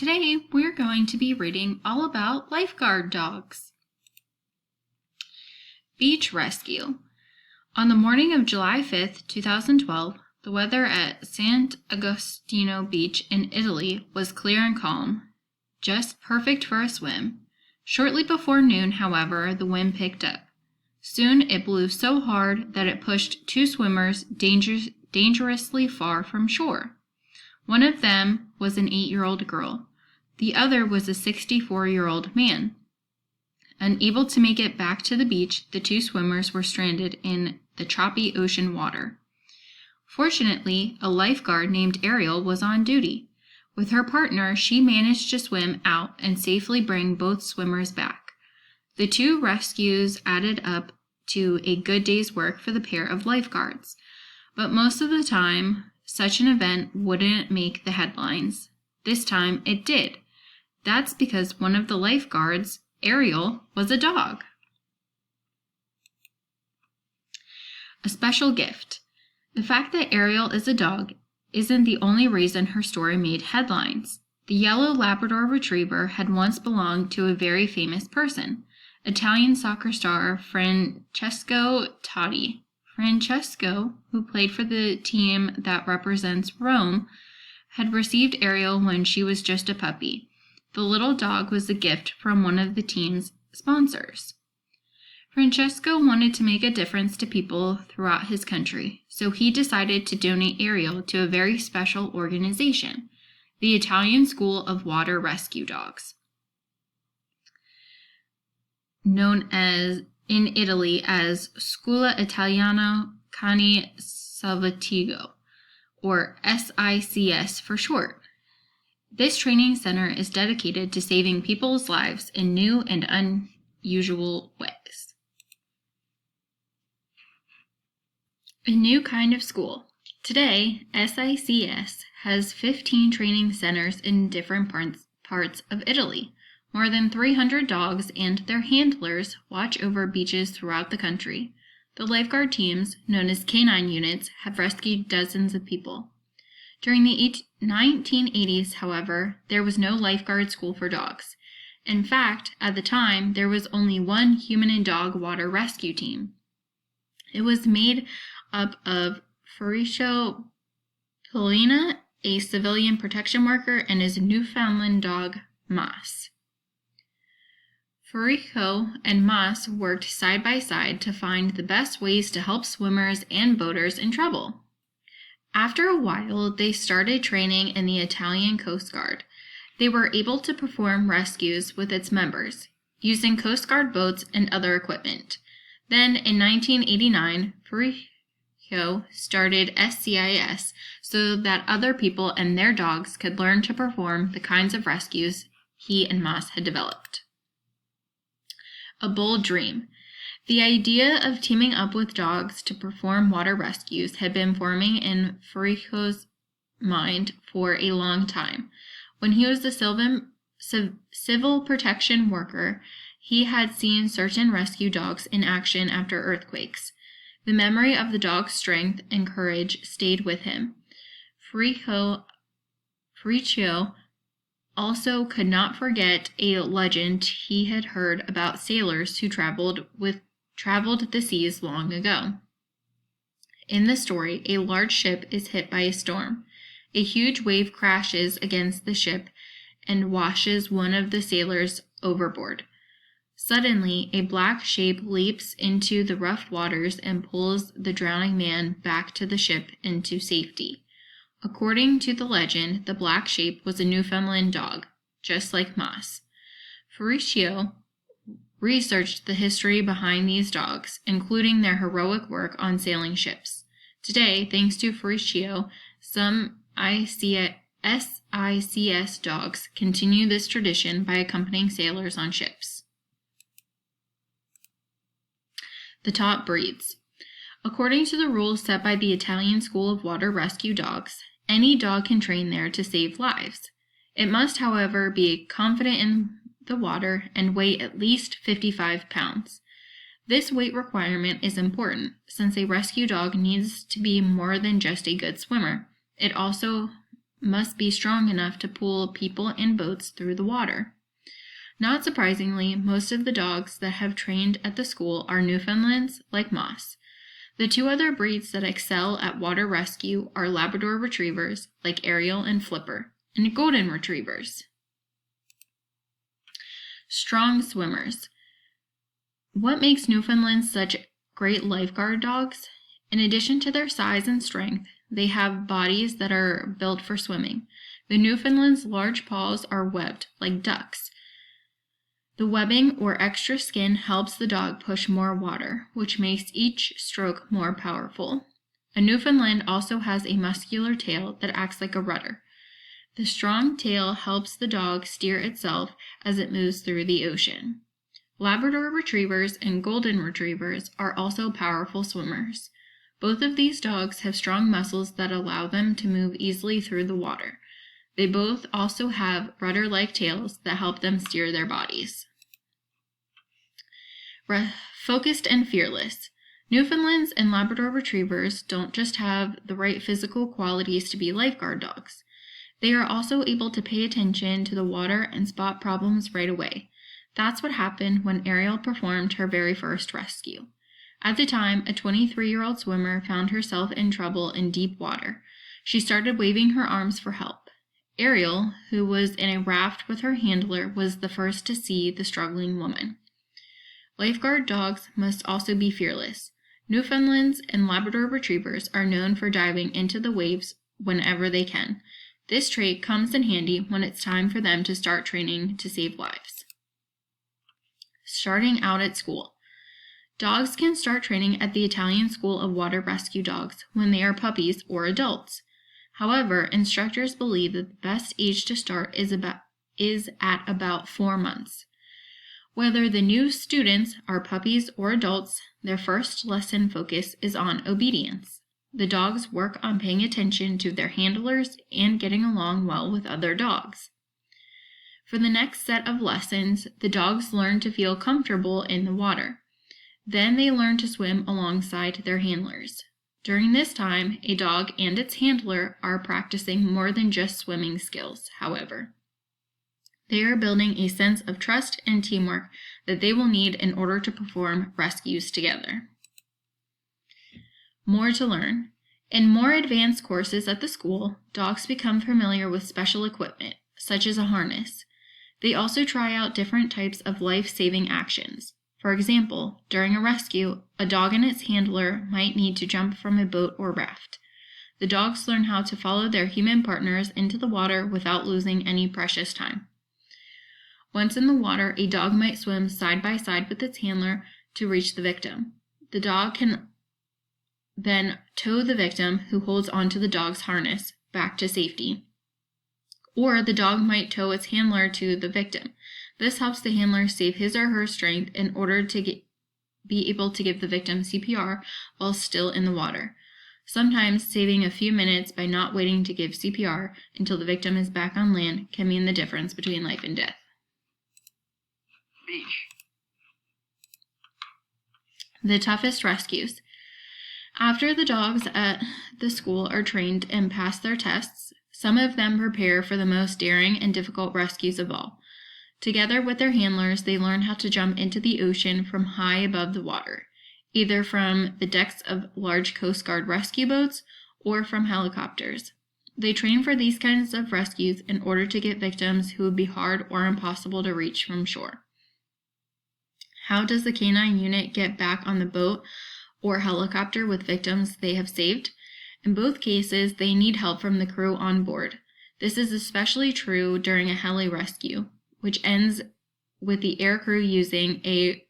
Today we're going to be reading all about LifeGuard dogs. Beach Rescue. On the morning of July 5th, 2012, the weather at Sant'Agostino Beach in Italy was clear and calm, just perfect for a swim. Shortly before noon, however, the wind picked up. Soon it blew so hard that it pushed two swimmers dangerously far from shore. One of them was an 8-year-old girl. The other was a 64-year-old man. Unable to make it back to the beach, the two swimmers were stranded in the choppy ocean water. Fortunately, a lifeguard named Ariel was on duty. With her partner, she managed to swim out and safely bring both swimmers back. The two rescues added up to a good day's work for the pair of lifeguards. But most of the time, such an event wouldn't make the headlines. This time it did. That's because one of the lifeguards, Ariel, was a dog. A special gift. The fact that Ariel is a dog isn't the only reason her story made headlines. The yellow Labrador Retriever had once belonged to a very famous person, Italian soccer star Francesco Totti. Francesco, who played for the team that represents Rome, had received Ariel when she was just a puppy. The little dog was a gift from one of the team's sponsors. Francesco wanted to make a difference to people throughout his country, so he decided to donate Ariel to a very special organization, the Italian School of Water Rescue Dogs, known as in Italy as Scuola Italiana Cani Salvatigo, or SICS for short. This training center is dedicated to saving people's lives in new and unusual ways. A new kind of school. Today, SICS has 15 training centers in different parts of Italy. More than 300 dogs and their handlers watch over beaches throughout the country. The lifeguard teams, known as canine units, have rescued dozens of people. During the 1980s, however, there was no lifeguard school for dogs. In fact, at the time, there was only one human and dog water rescue team. It was made up of Faurizio Polina, a civilian protection worker, and his Newfoundland dog, Mas. Faurizio and Mas worked side by side to find the best ways to help swimmers and boaters in trouble. After a while, they started training in the Italian Coast Guard. They were able to perform rescues with its members, using Coast Guard boats and other equipment. Then, in 1989, Faurizio started SCIS so that other people and their dogs could learn to perform the kinds of rescues he and Mas had developed. A bold dream. The idea of teaming up with dogs to perform water rescues had been forming in Faurizio's mind for a long time. When he was a civil protection worker, he had seen certain rescue dogs in action after earthquakes. The memory of the dog's strength and courage stayed with him. Faurizio also could not forget a legend he had heard about sailors who traveled the seas long ago. In the story, a large ship is hit by a storm. A huge wave crashes against the ship and washes one of the sailors overboard. Suddenly, a black shape leaps into the rough waters and pulls the drowning man back to the ship into safety. According to the legend, the black shape was a Newfoundland dog, just like Mas. Faurizio researched the history behind these dogs, including their heroic work on sailing ships. Today, thanks to Faurizio, some SICS dogs continue this tradition by accompanying sailors on ships. The top breeds. According to the rules set by the Italian School of Water Rescue Dogs, any dog can train there to save lives. It must, however, be confident in the water and weigh at least 55 pounds. This weight requirement is important since a rescue dog needs to be more than just a good swimmer. It also must be strong enough to pull people and boats through the water. Not surprisingly, most of the dogs that have trained at the school are Newfoundlands, like Moss. The two other breeds that excel at water rescue are Labrador Retrievers, like Ariel and Flipper, and Golden Retrievers. Strong swimmers. What makes Newfoundlands such great lifeguard dogs? In addition to their size and strength, they have bodies that are built for swimming. The Newfoundland's large paws are webbed, like ducks. The webbing or extra skin helps the dog push more water, which makes each stroke more powerful. A Newfoundland also has a muscular tail that acts like a rudder. The strong tail helps the dog steer itself as it moves through the ocean. Labrador Retrievers and Golden Retrievers are also powerful swimmers. Both of these dogs have strong muscles that allow them to move easily through the water. They both also have rudder-like tails that help them steer their bodies. Focused and fearless. Newfoundlands and Labrador Retrievers don't just have the right physical qualities to be lifeguard dogs. They are also able to pay attention to the water and spot problems right away. That's what happened when Ariel performed her very first rescue. At the time, a 23-year-old swimmer found herself in trouble in deep water. She started waving her arms for help. Ariel, who was in a raft with her handler, was the first to see the struggling woman. Lifeguard dogs must also be fearless. Newfoundlands and Labrador Retrievers are known for diving into the waves whenever they can. This trait comes in handy when it's time for them to start training to save lives. Starting out at school. Dogs can start training at the Italian School of Water Rescue Dogs when they are puppies or adults. However, instructors believe that the best age to start is at about 4 months. Whether the new students are puppies or adults, their first lesson focus is on obedience. The dogs work on paying attention to their handlers and getting along well with other dogs. For the next set of lessons, the dogs learn to feel comfortable in the water. Then they learn to swim alongside their handlers. During this time, a dog and its handler are practicing more than just swimming skills, however. They are building a sense of trust and teamwork that they will need in order to perform rescues together. More to learn. In more advanced courses at the school, dogs become familiar with special equipment, such as a harness. They also try out different types of life-saving actions. For example, during a rescue, a dog and its handler might need to jump from a boat or raft. The dogs learn how to follow their human partners into the water without losing any precious time. Once in the water, a dog might swim side by side with its handler to reach the victim. The dog can then tow the victim, who holds onto the dog's harness, back to safety. Or the dog might tow its handler to the victim. This helps the handler save his or her strength in order to be able to give the victim CPR while still in the water. Sometimes saving a few minutes by not waiting to give CPR until the victim is back on land can mean the difference between life and death. Beach. The toughest rescues. After the dogs at the school are trained and pass their tests, some of them prepare for the most daring and difficult rescues of all. Together with their handlers, they learn how to jump into the ocean from high above the water, either from the decks of large Coast Guard rescue boats or from helicopters. They train for these kinds of rescues in order to get victims who would be hard or impossible to reach from shore. How does the canine unit get back on the boat or helicopter with victims they have saved? In both cases, they need help from the crew on board. This is especially true during a heli rescue, which ends with the air crew using a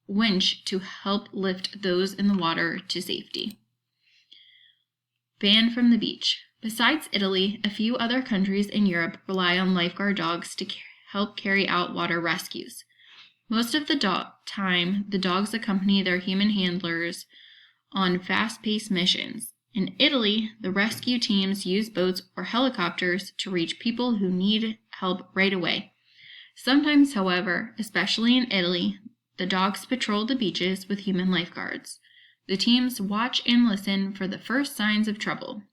winch to help lift those in the water to safety. Banned from the beach. Besides Italy, a few other countries in Europe rely on lifeguard dogs to help carry out water rescues. Most of the time, the dogs accompany their human handlers on fast-paced missions. In Italy, the rescue teams use boats or helicopters to reach people who need help right away. Sometimes, however, especially in Italy, the dogs patrol the beaches with human lifeguards. The teams watch and listen for the first signs of trouble.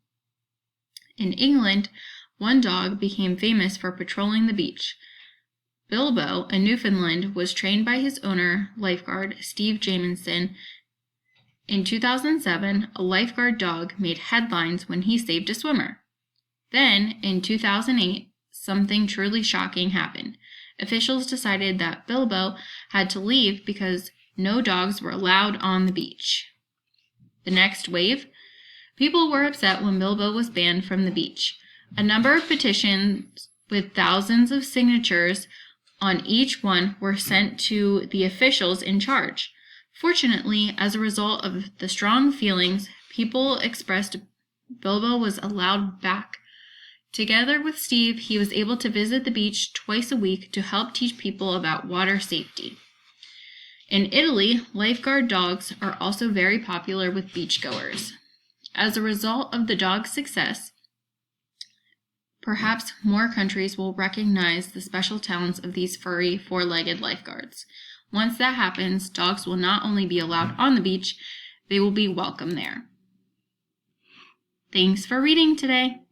In England, One dog became famous for patrolling the beach. Bilbo, a Newfoundland, was trained by his owner, lifeguard Steve Jamieson. In 2007, a lifeguard dog made headlines when he saved a swimmer. Then, in 2008, something truly shocking happened. Officials decided that Bilbo had to leave because no dogs were allowed on the beach. The next wave? People were upset when Bilbo was banned from the beach. A number of petitions with thousands of signatures on each one were sent to the officials in charge. Fortunately, as a result of the strong feelings people expressed, Bilbo was allowed back. Together with Steve, he was able to visit the beach twice a week to help teach people about water safety. In Italy, lifeguard dogs are also very popular with beachgoers. As a result of the dog's success, perhaps more countries will recognize the special talents of these furry, four-legged lifeguards. Once that happens, dogs will not only be allowed on the beach, they will be welcome there. Thanks for reading today.